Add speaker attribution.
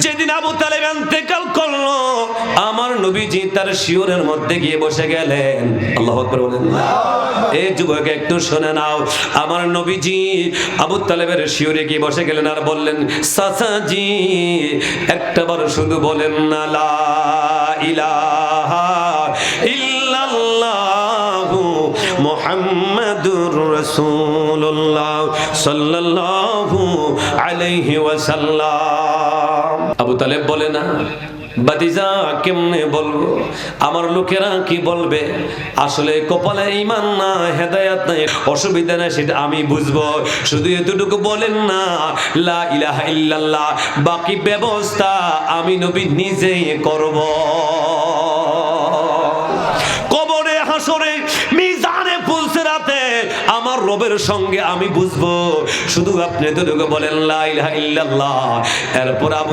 Speaker 1: যেদিন আবু তালেব ইন্তেকাল করলো, আমার নবীজি তার শিয়রের মধ্যে গিয়ে বসে গেলেন। আল্লাহু আকবার বলেন। এই যুবক একটু শুনে নাও, আমার নবীজি আবু তালেবের শিয়রে গিয়ে বসে গেলেন আর বললেন, চাচাজি একটাবার শুধু বলেন না লা ইলাহা ইল্লাল্লাহু মুহাম্মাদুর রাসূলুল্লাহ সাল্লাল্লাহু আলাইহি ওয়াসাল্লাম। আবু তালেব বলে না, বাতিজা কেমনে বলবো, আমার লোকেরা কি বলবে, আসলে কপালে ঈমান না, হেদায়েত নাই, অসুবিধা না, সেটা আমি বুঝবো, শুধু এতটুকু বলেন না লা ইলাহা ইল্লাল্লাহ, বাকি ব্যবস্থা আমি নবী নিজেই করব। কবরে, হাসরে, মিজানে, ফুলসিরাতে আমার রবের সঙ্গে আমি বুঝবো, শুধু আপনি এতটুকু বলেন লা ইলাহা ইল্লাল্লাহ। এরপর